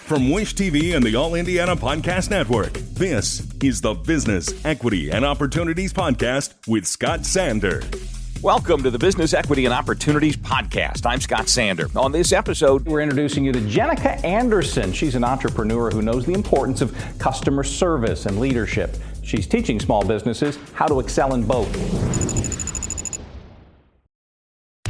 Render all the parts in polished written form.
From Wish TV and the All Indiana Podcast Network, this is the Business, Equity, and Opportunities Podcast with Scott Sander. Welcome to the Business, Equity, and Opportunities Podcast. I'm Scott Sander. On this episode, we're introducing you to Jennica Anderson. She's an entrepreneur who knows the importance of customer service and leadership. She's teaching small businesses how to excel in both.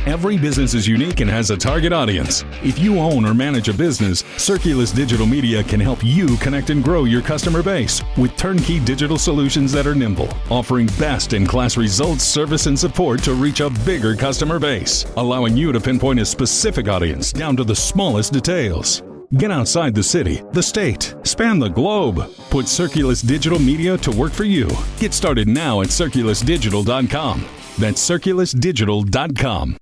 Every business is unique and has a target audience. If you own or manage a business, Circulus Digital Media can help you connect and grow your customer base with turnkey digital solutions that are nimble, offering best-in-class results, service, and support to reach a bigger customer base, allowing you to pinpoint a specific audience down to the smallest details. Get outside the city, the state, span the globe. Put Circulus Digital Media to work for you. Get started now at circulusdigital.com. That's circulusdigital.com.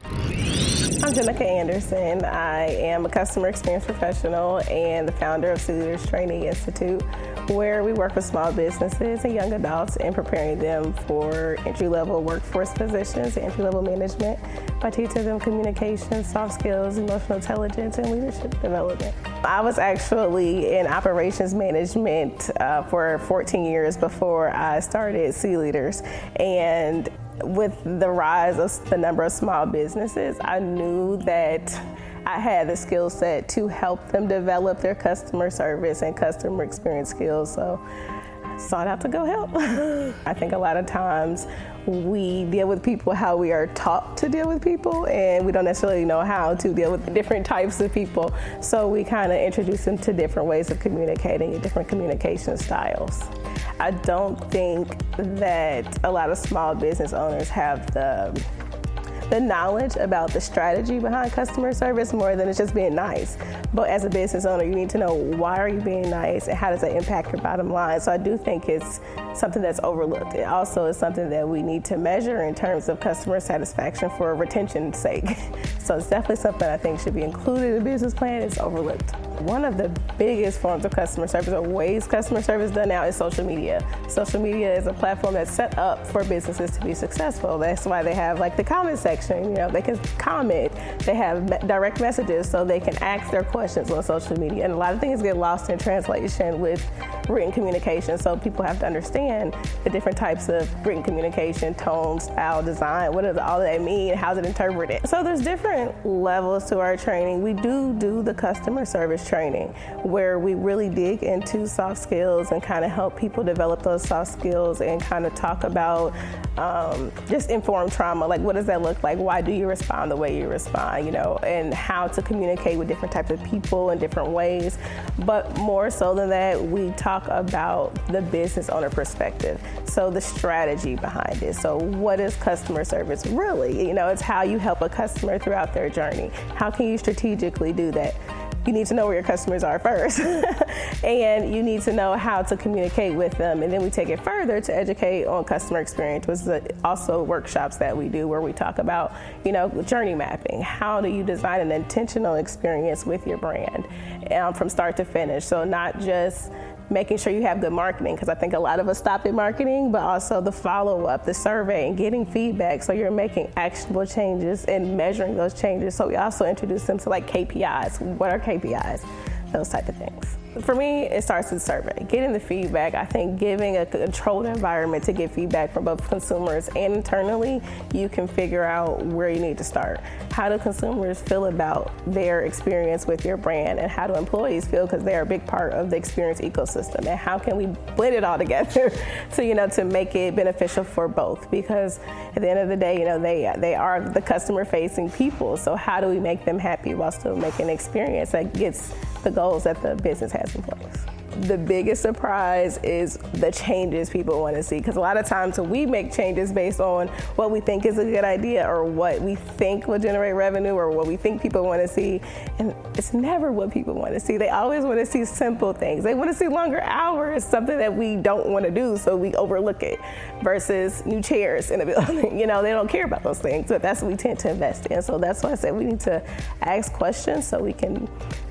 I'm Jennica Anderson. I am a customer experience professional and the founder of S.E.A Leaders Training Institute, where we work with small businesses and young adults in preparing them for entry-level workforce positions, entry-level management, by teaching them communication, soft skills, emotional intelligence, and leadership development. I was actually in operations management for 14 years before I started S.E.A Leaders, and with the rise of the number of small businesses, I knew that I had the skill set to help them develop their customer service and customer experience skills, so I sought out to go help. I think a lot of times we deal with people how we are taught to deal with people, and we don't necessarily know how to deal with different types of people, so we kind of introduce them to different ways of communicating and different communication styles. I don't think that a lot of small business owners have the knowledge about the strategy behind customer service more than it's just being nice. But as a business owner, you need to know why are you being nice and how does that impact your bottom line. So I do think it's something that's overlooked. It also is something that we need to measure in terms of customer satisfaction for retention's sake. So it's definitely something I think should be included in a business plan. It's overlooked. One of the biggest forms of customer service or ways customer service is done now is social media. Social media is a platform that's set up for businesses to be successful. That's why they have like the comment section. They can comment. They have direct messages so they can ask their questions on social media. And a lot of things get lost in translation with written communication. So people have to understand the different types of written communication, tone, style, design. What does all that mean? How's it interpreted? So there's different levels to our training. We do the customer service training where we really dig into soft skills and kind of help people develop those soft skills and kind of talk about just informed trauma. Like, what does that look like? Why do you respond the way you respond, and how to communicate with different types of people in different ways. But more so than that, we talk about the business owner perspective. So the strategy behind it. So what is customer service really? It's how you help a customer throughout their journey. How can you strategically do that? You need to know where your customers are first. And you need to know how to communicate with them. And then we take it further to educate on customer experience, which is also workshops that we do where we talk about, journey mapping. How do you design an intentional experience with your brand from start to finish? So not just making sure you have good marketing, because I think a lot of us stop at marketing, but also the follow-up, the survey, and getting feedback so you're making actionable changes and measuring those changes. So we also introduce them to like KPIs. What are KPIs? Those type of things. For me, it starts with survey. Getting the feedback, I think giving a controlled environment to get feedback from both consumers and internally, you can figure out where you need to start. How do consumers feel about their experience with your brand, and how do employees feel, because they're a big part of the experience ecosystem, and how can we blend it all together to make it beneficial for both? Because at the end of the day, they are the customer facing people. So how do we make them happy while still making an experience that gets the goals that the business has in place? The biggest surprise is the changes people want to see, because a lot of times we make changes based on what we think is a good idea or what we think will generate revenue or what we think people want to see, and it's never what people want to see. They always want to see simple things. They want to see longer hours, something that we don't want to do, so we overlook it, versus new chairs in a building. They don't care about those things, but that's what we tend to invest in. So that's why I said we need to ask questions so we can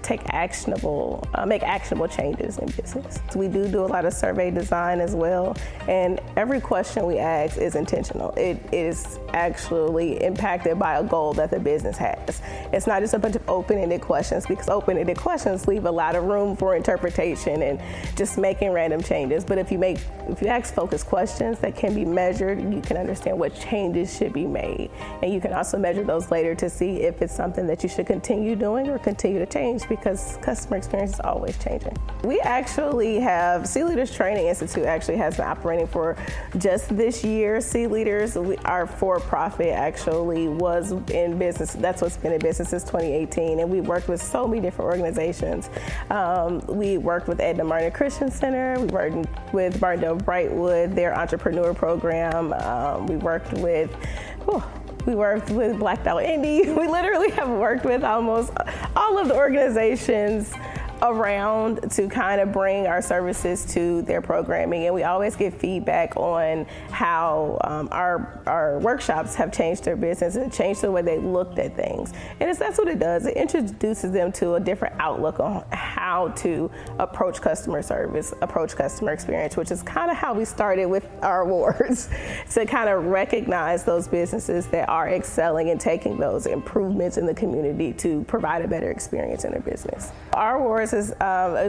make actionable changes in business. So we do a lot of survey design as well, and every question we ask is intentional. It is actually impacted by a goal that the business has. It's not just a bunch of open-ended questions, because open-ended questions leave a lot of room for interpretation and just making random changes. But if you ask focused questions that can be measured, you can understand what changes should be made. And you can also measure those later to see if it's something that you should continue doing or continue to change, because customer experience is always changing. We actually have S.E.A Leaders Training Institute actually has been operating for just this year. S.E.A Leaders, our for-profit actually was in business. That's what's been in business since 2018. And we worked with so many different organizations. We worked with Edna Martin Christian Center. We worked with Barndale Brightwood, their entrepreneur program. We worked with Black Dollar Indy. We literally have worked with almost all of the organizations around to kind of bring our services to their programming, and we always get feedback on how our workshops have changed their business and changed the way they looked at things. And that's what it does. It introduces them to a different outlook on how to approach customer service, approach customer experience, which is kind of how we started with our awards, to kind of recognize those businesses that are excelling and taking those improvements in the community to provide a better experience in their business. Our awards is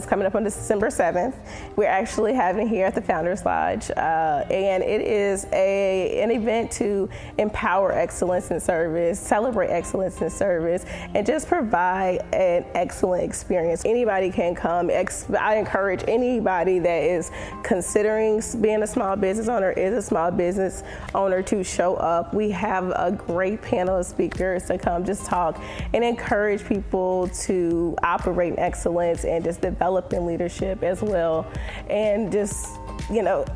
coming up on December 7th. We're actually having it here at the Founders Lodge, and it is an event to empower excellence in service, celebrate excellence in service, and just provide an excellent experience. Anybody can come. I encourage anybody that is considering being a small business owner, is a small business owner, to show up. We have a great panel of speakers to come just talk and encourage people to operate in excellence and just develop in leadership as well, and just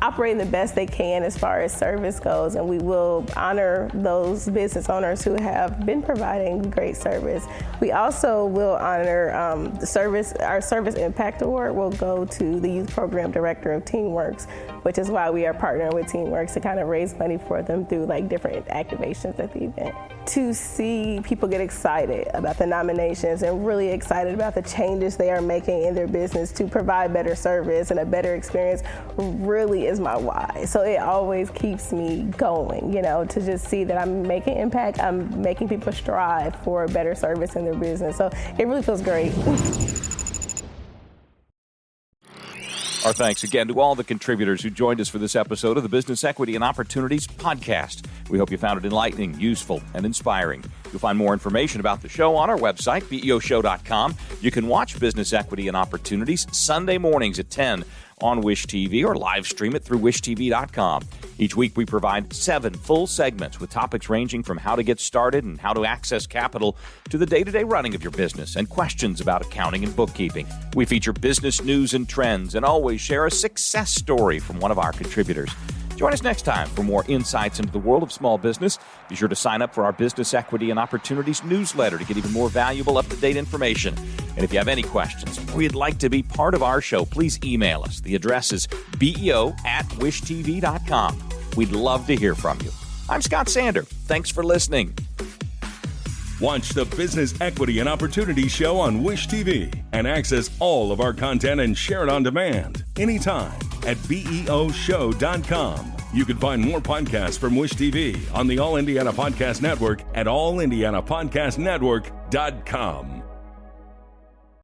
operating the best they can as far as service goes. And we will honor those business owners who have been providing great service. We also will honor our Service Impact Award will go to the Youth Program Director of TeamWorks, which is why we are partnering with TeamWorks to kind of raise money for them through different activations at the event. To see people get excited about the nominations and really excited about the changes they are making in their business to provide better service and a better experience really is my why. So it always keeps me going, to just see that I'm making impact, I'm making people strive for better service in their business. So it really feels great. Our thanks again to all the contributors who joined us for this episode of the Business Equity and Opportunities podcast. We hope you found it enlightening, useful, and inspiring. You'll find more information about the show on our website, BEOshow.com. You can watch Business Equity and Opportunities Sunday mornings at 10 on Wish TV, or live stream it through wishtv.com. Each week we provide 7 full segments with topics ranging from how to get started and how to access capital to the day-to-day running of your business and questions about accounting and bookkeeping. We feature business news and trends and always share a success story from one of our contributors. Join us next time for more insights into the world of small business. Be sure to sign up for our Business Equity and Opportunities newsletter to get even more valuable, up-to-date information. And if you have any questions or you'd like to be part of our show, please email us. The address is beo@wishtv.com. We'd love to hear from you. I'm Scott Sander. Thanks for listening. Watch the Business Equity and Opportunities show on Wish TV and access all of our content and share it on demand anytime at BEOshow.com. You can find more podcasts from Wish TV on the All Indiana Podcast Network at allindianapodcastnetwork.com.